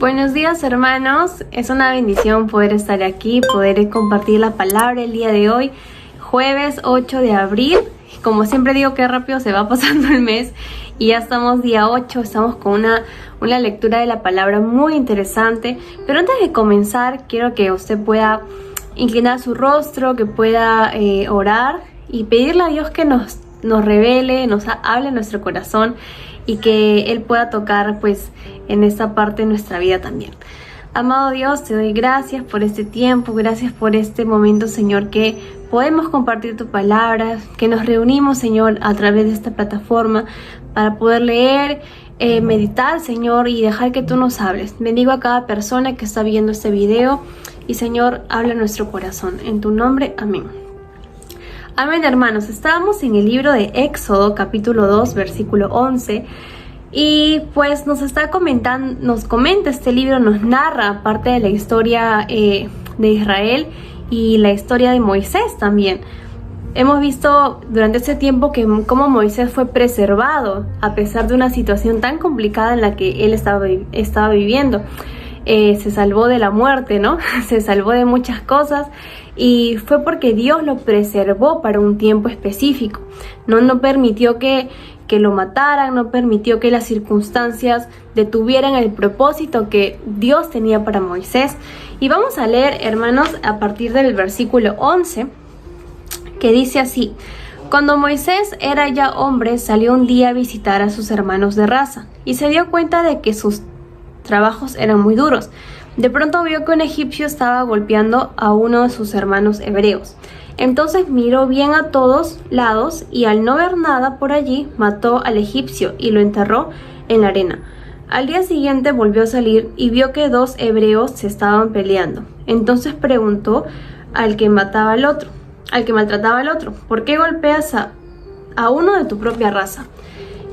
Buenos días, hermanos, es una bendición poder estar aquí, poder compartir la palabra el día de hoy, jueves 8 de abril. Como siempre digo, qué rápido se va pasando el mes y ya estamos día 8, estamos con una lectura de la palabra muy interesante. Pero antes de comenzar, quiero que usted pueda inclinar su rostro, que pueda orar y pedirle a Dios que nos revele, nos hable en nuestro corazón y que Él pueda tocar pues en esta parte de nuestra vida también. Amado Dios, te doy gracias por este tiempo, gracias por este momento, Señor, que podemos compartir tu palabra, que nos reunimos, Señor, a través de esta plataforma para poder leer, meditar, Señor, y dejar que tú nos hables. Bendigo a cada persona que está viendo este video y, Señor, habla en nuestro corazón. En tu nombre, amén. Amén, hermanos. Estábamos en el libro de Éxodo, capítulo 2, versículo 11. Y pues nos comenta este libro, nos narra parte de la historia de Israel y la historia de Moisés también. Hemos visto durante este tiempo cómo Moisés fue preservado a pesar de una situación tan complicada en la que él estaba viviendo. Se salvó de la muerte, ¿no? Se salvó de muchas cosas y fue porque Dios lo preservó para un tiempo específico. No permitió que lo mataran, no permitió que las circunstancias detuvieran el propósito que Dios tenía para Moisés. Y vamos a leer, hermanos, a partir del versículo 11, que dice así: Cuando Moisés era ya hombre, salió un día a visitar a sus hermanos de raza y se dio cuenta de que sus trabajos eran muy duros. De pronto vio que un egipcio estaba golpeando a uno de sus hermanos hebreos. Entonces miró bien a todos lados y al no ver nada por allí, mató al egipcio y lo enterró en la arena. Al día siguiente volvió a salir y vio que dos hebreos se estaban peleando. Entonces preguntó al que maltrataba al otro: ¿por qué golpeas a uno de tu propia raza?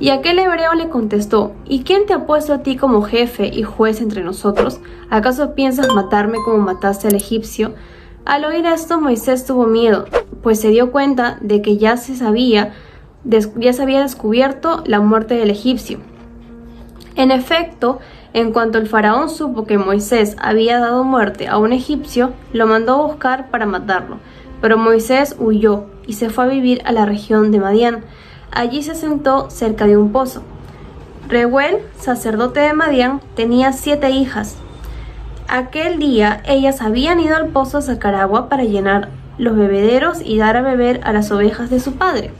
Y aquel hebreo le contestó: ¿y quién te ha puesto a ti como jefe y juez entre nosotros? ¿Acaso piensas matarme como mataste al egipcio? Al oír esto, Moisés tuvo miedo, pues se dio cuenta de que ya se había descubierto la muerte del egipcio. En efecto, en cuanto el faraón supo que Moisés había dado muerte a un egipcio, lo mandó a buscar para matarlo. Pero Moisés huyó y se fue a vivir a la región de Madián. Allí se sentó cerca de un pozo. Reuel, sacerdote de Madián, tenía 7 hijas. Aquel día ellas habían ido al pozo a sacar agua para llenar los bebederos y dar a beber a las ovejas de su padre.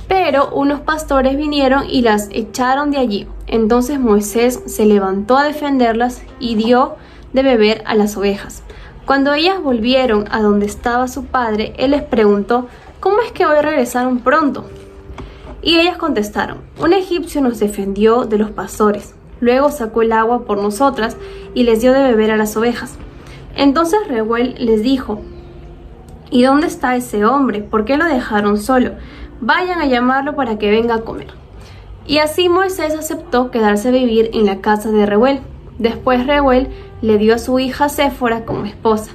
Pero unos pastores vinieron y las echaron de allí. Entonces Moisés se levantó a defenderlas y dio de beber a las ovejas. Cuando ellas volvieron a donde estaba su padre, él les preguntó: ¿cómo es que hoy regresaron pronto? Y ellas contestaron: un egipcio nos defendió de los pastores. Luego sacó el agua por nosotras y les dio de beber a las ovejas. Entonces Reuel les dijo: ¿y dónde está ese hombre? ¿Por qué lo dejaron solo? Vayan a llamarlo para que venga a comer. Y así Moisés aceptó quedarse a vivir en la casa de Reuel. Después Reuel le dio a su hija Séfora como esposa,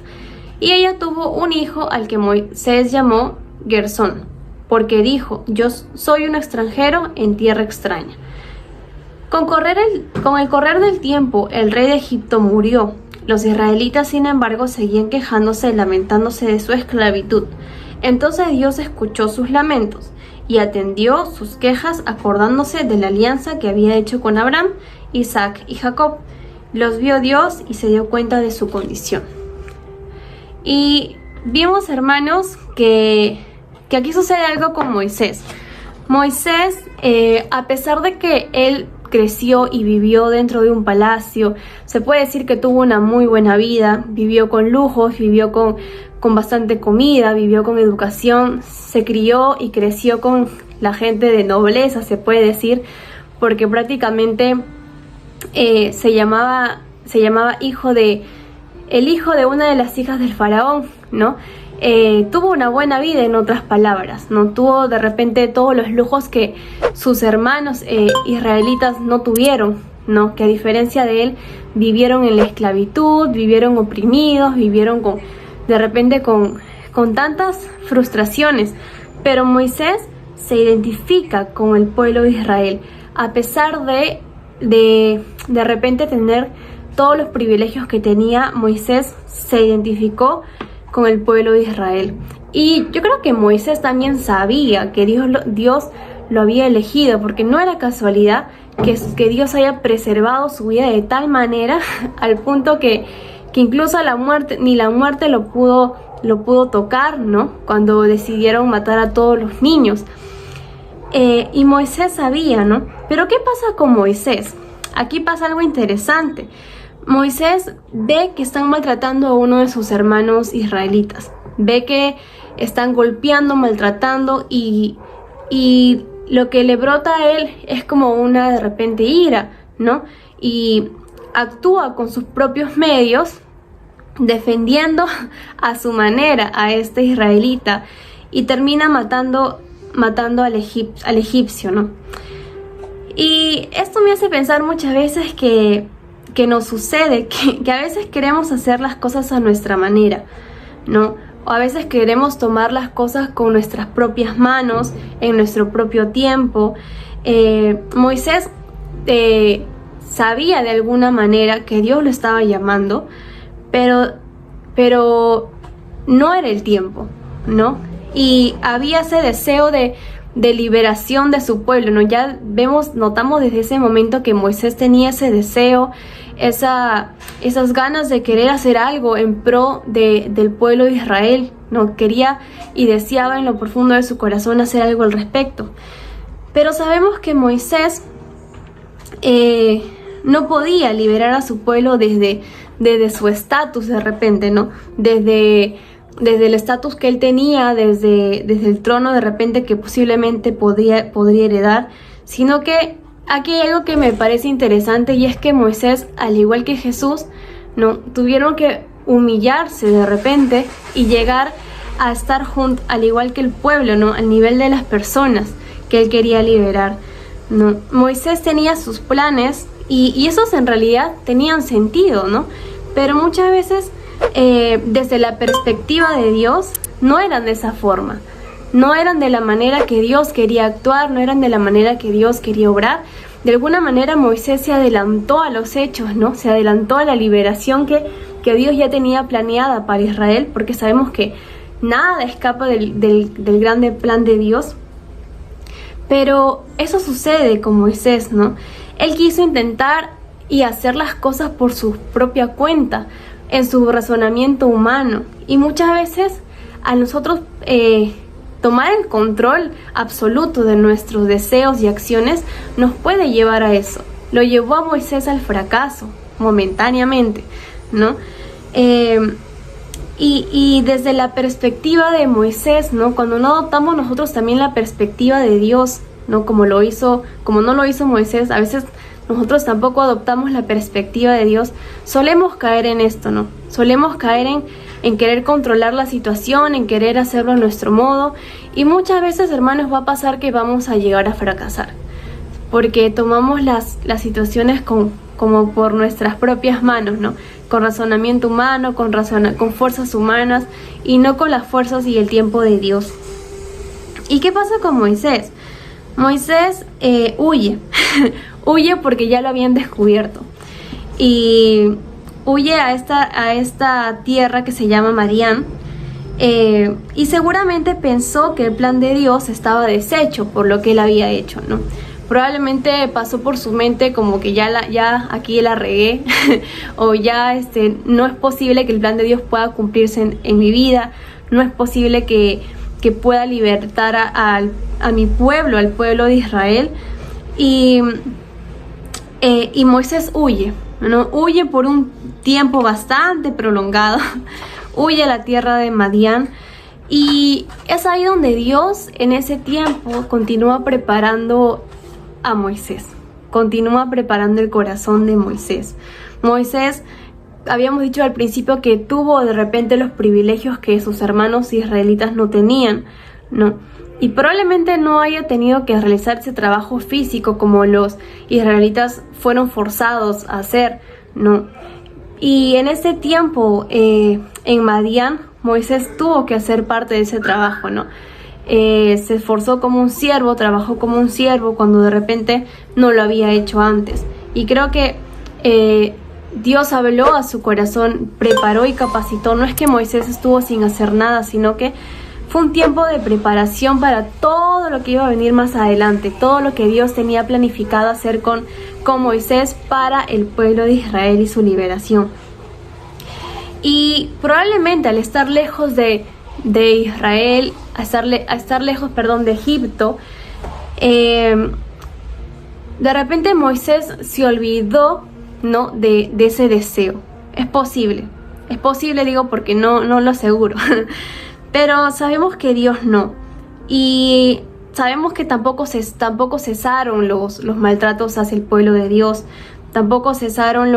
y ella tuvo un hijo al que Moisés llamó Gersón, porque dijo: yo soy un extranjero en tierra extraña. Con el correr del tiempo, el rey de Egipto murió. Los israelitas, sin embargo, seguían quejándose y lamentándose de su esclavitud. Entonces Dios escuchó sus lamentos y atendió sus quejas, acordándose de la alianza que había hecho con Abraham, Isaac y Jacob. Los vio Dios y se dio cuenta de su condición. Y vimos, hermanos, que aquí sucede algo con Moisés. Moisés, a pesar de que él creció y vivió dentro de un palacio, se puede decir que tuvo una muy buena vida, vivió con lujos, vivió con bastante comida, vivió con educación, se crió y creció con la gente de nobleza, se puede decir, porque prácticamente se llamaba el hijo de una de las hijas del faraón, ¿no? Tuvo una buena vida, en otras palabras, no tuvo de repente todos los lujos que sus hermanos israelitas no tuvieron, ¿no? Que a diferencia de él vivieron en la esclavitud, vivieron oprimidos, vivieron de repente con tantas frustraciones. Pero Moisés se identifica con el pueblo de Israel, a pesar de de repente tener todos los privilegios que tenía, Moisés se identificó con el pueblo de Israel. Y yo creo que Moisés también sabía que Dios lo había elegido, porque no era casualidad que Dios haya preservado su vida de tal manera al punto que incluso ni la muerte lo pudo tocar, ¿no? Cuando decidieron matar a todos los niños. Y Moisés sabía, ¿no? Pero ¿qué pasa con Moisés? Aquí pasa algo interesante. Moisés ve que están maltratando a uno de sus hermanos israelitas. Ve que están golpeando, maltratando y lo que le brota a él es como una de repente ira, ¿no? Y actúa con sus propios medios defendiendo a su manera a este israelita y termina matando al egipcio, ¿no? Y esto me hace pensar muchas veces que nos sucede, que a veces queremos hacer las cosas a nuestra manera, ¿no? O a veces queremos tomar las cosas con nuestras propias manos, en nuestro propio tiempo. Moisés sabía de alguna manera que Dios lo estaba llamando, pero no era el tiempo, ¿no? Y había ese deseo de liberación de su pueblo, ¿no? Ya notamos desde ese momento que Moisés tenía ese deseo, esas ganas de querer hacer algo en pro del pueblo de Israel, ¿no? Quería y deseaba en lo profundo de su corazón hacer algo al respecto. Pero sabemos que Moisés no podía liberar a su pueblo desde su estatus de repente, ¿no? Desde el estatus que él tenía, desde el trono de repente que posiblemente podría heredar, sino que aquí hay algo que me parece interesante, y es que Moisés, al igual que Jesús, ¿no? Tuvieron que humillarse de repente y llegar a estar juntos, al igual que el pueblo, ¿no? Al nivel de las personas que él quería liberar, ¿no? Moisés tenía sus planes y esos en realidad tenían sentido, ¿no? Pero muchas veces desde la perspectiva de Dios no eran de esa forma, no eran de la manera que Dios quería actuar, no eran de la manera que Dios quería obrar. De alguna manera Moisés se adelantó a los hechos, ¿no? Se adelantó a la liberación que Dios ya tenía planeada para Israel, porque sabemos que nada escapa del grande plan de Dios. Pero eso sucede con Moisés, ¿no? Él quiso intentar y hacer las cosas por su propia cuenta, en su razonamiento humano. Y muchas veces a nosotros tomar el control absoluto de nuestros deseos y acciones nos puede llevar a eso. Lo llevó a Moisés al fracaso, momentáneamente, ¿no? Y desde la perspectiva de Moisés, ¿no? Cuando no adoptamos nosotros también la perspectiva de Dios, ¿no? Como no lo hizo Moisés, a veces nosotros tampoco adoptamos la perspectiva de Dios, solemos caer en esto, ¿no? Solemos caer en querer controlar la situación, en querer hacerlo a nuestro modo, y muchas veces, hermanos, va a pasar que vamos a llegar a fracasar, porque tomamos las situaciones como por nuestras propias manos, ¿no? Con razonamiento humano, con fuerzas humanas, y no con las fuerzas y el tiempo de Dios. ¿Y qué pasa con Moisés? Moisés huye, huye porque ya lo habían descubierto, y huye a esta tierra que se llama Madián, y seguramente pensó que el plan de Dios estaba deshecho por lo que él había hecho, ¿no? Probablemente pasó por su mente como que ya aquí la regué o ya no es posible que el plan de Dios pueda cumplirse en mi vida, no es posible que pueda libertar a mi pueblo, al pueblo de Israel. Y Moisés huye, ¿no? Huye por un tiempo bastante prolongado, huye a la tierra de Madián, y es ahí donde Dios en ese tiempo continúa preparando a Moisés, continúa preparando el corazón de Moisés. Moisés, habíamos dicho al principio que tuvo de repente los privilegios que sus hermanos israelitas no tenían, ¿no? Y probablemente no haya tenido que realizar ese trabajo físico como los israelitas fueron forzados a hacer, ¿no? Y en ese tiempo, en Madián, Moisés tuvo que hacer parte de ese trabajo, ¿no? Se esforzó como un siervo, trabajó como un siervo cuando de repente no lo había hecho antes. Y creo que Dios habló a su corazón, preparó y capacitó. No es que Moisés estuvo sin hacer nada, sino que fue un tiempo de preparación para todo lo que iba a venir más adelante, todo lo que Dios tenía planificado hacer con Moisés para el pueblo de Israel y su liberación. Y probablemente al estar lejos de Israel, a estar lejos, de Egipto, de repente Moisés se olvidó, ¿no?, de ese deseo. Es posible, digo, porque no lo aseguro. Pero sabemos que Dios no. Y sabemos que tampoco cesaron los maltratos hacia el pueblo de Dios. Tampoco cesaron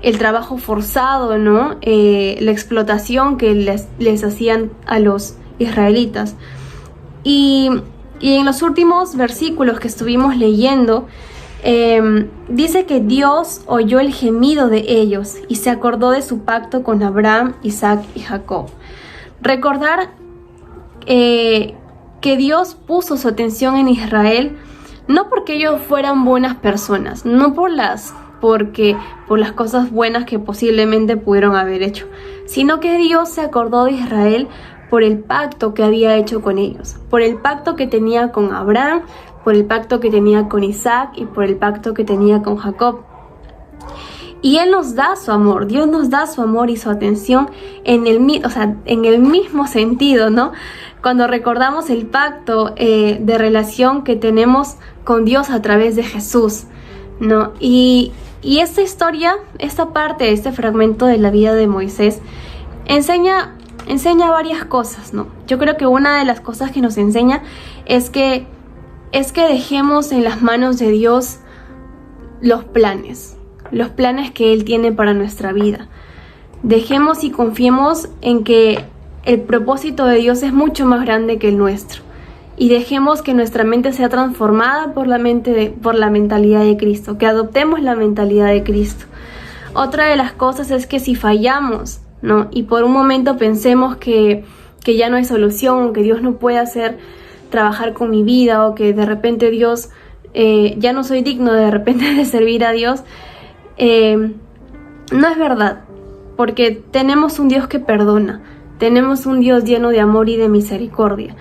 el trabajo forzado, ¿no? La explotación que les hacían a los israelitas. Y en los últimos versículos que estuvimos leyendo, dice que Dios oyó el gemido de ellos y se acordó de su pacto con Abraham, Isaac y Jacob. Recordar que Dios puso su atención en Israel, no porque ellos fueran buenas personas, no por las cosas buenas que posiblemente pudieron haber hecho, sino que Dios se acordó de Israel por el pacto que había hecho con ellos, por el pacto que tenía con Abraham, por el pacto que tenía con Isaac y por el pacto que tenía con Jacob. Y Él nos da su amor, Dios nos da su amor y su atención en el mismo sentido, ¿no? Cuando recordamos el pacto de relación que tenemos con Dios a través de Jesús, ¿no? Y esta historia, esta parte, este fragmento de la vida de Moisés, enseña varias cosas, ¿no? Yo creo que una de las cosas que nos enseña es que dejemos en las manos de Dios los planes que Él tiene para nuestra vida. Dejemos y confiemos en que el propósito de Dios es mucho más grande que el nuestro. Y dejemos que nuestra mente sea transformada por la mentalidad de Cristo, que adoptemos la mentalidad de Cristo. Otra de las cosas es que si fallamos, ¿no?, y por un momento pensemos que ya no hay solución, que Dios no puede trabajar con mi vida, o que de repente Dios, ya no soy digno de repente de servir a Dios, no es verdad, porque tenemos un Dios que perdona, tenemos un Dios lleno de amor y de misericordia.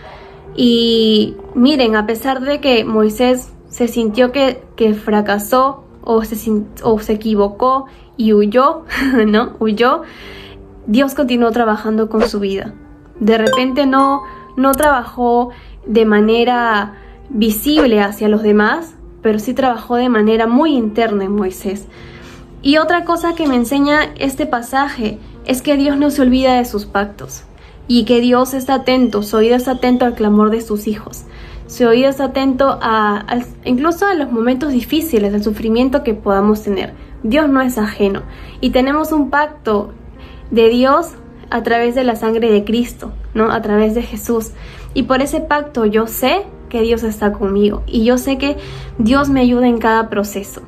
Y miren, a pesar de que Moisés se sintió que fracasó o se equivocó y huyó, ¿no? Dios continuó trabajando con su vida. De repente no trabajó de manera visible hacia los demás, pero sí trabajó de manera muy interna en Moisés. Y otra cosa que me enseña este pasaje es que Dios no se olvida de sus pactos y que Dios está atento, su oído está atento al clamor de sus hijos. Su oído está atento incluso a los momentos difíciles, al sufrimiento que podamos tener. Dios no es ajeno y tenemos un pacto de Dios a través de la sangre de Cristo, ¿no? A través de Jesús. Y por ese pacto yo sé que Dios está conmigo y yo sé que Dios me ayuda en cada proceso,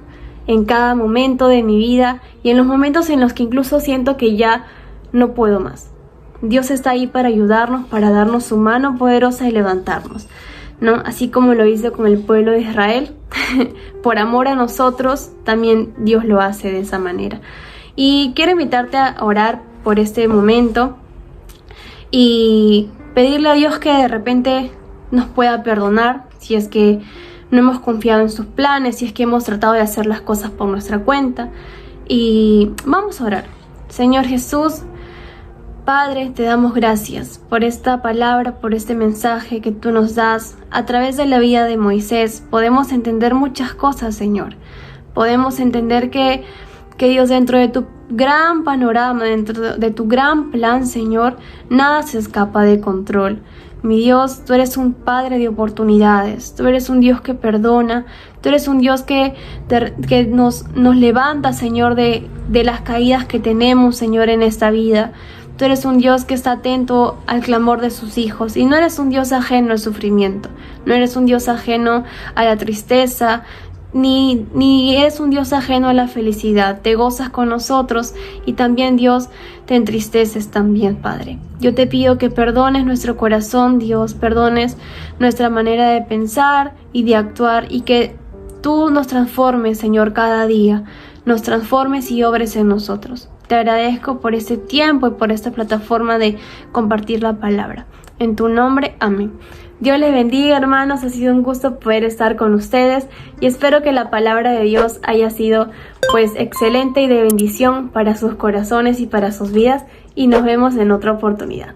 en cada momento de mi vida y en los momentos en los que incluso siento que ya no puedo más. Dios está ahí para ayudarnos, para darnos su mano poderosa y levantarnos, ¿no? Así como lo hizo con el pueblo de Israel, por amor a nosotros, también Dios lo hace de esa manera. Y quiero invitarte a orar por este momento y pedirle a Dios que de repente nos pueda perdonar si es que no hemos confiado en sus planes, si es que hemos tratado de hacer las cosas por nuestra cuenta. Y vamos a orar. Señor Jesús, Padre, te damos gracias por esta palabra, por este mensaje que tú nos das. A través de la vida de Moisés podemos entender muchas cosas, Señor. Podemos entender que Dios, dentro de tu gran panorama, dentro de tu gran plan, Señor, nada se escapa de control. Mi Dios, tú eres un Padre de oportunidades, tú eres un Dios que perdona, tú eres un Dios que nos levanta, Señor, de las caídas que tenemos, Señor, en esta vida. Tú eres un Dios que está atento al clamor de sus hijos y no eres un Dios ajeno al sufrimiento, no eres un Dios ajeno a la tristeza, ni eres un Dios ajeno a la felicidad. Te gozas con nosotros y también, Dios, te entristeces también, Padre. Yo te pido que perdones nuestro corazón, Dios, perdones nuestra manera de pensar y de actuar y que tú nos transformes, Señor, cada día, nos transformes y obres en nosotros. Te agradezco por este tiempo y por esta plataforma de compartir la palabra. En tu nombre, amén. Dios les bendiga, hermanos. Ha sido un gusto poder estar con ustedes y espero que la palabra de Dios haya sido pues excelente y de bendición para sus corazones y para sus vidas, y nos vemos en otra oportunidad.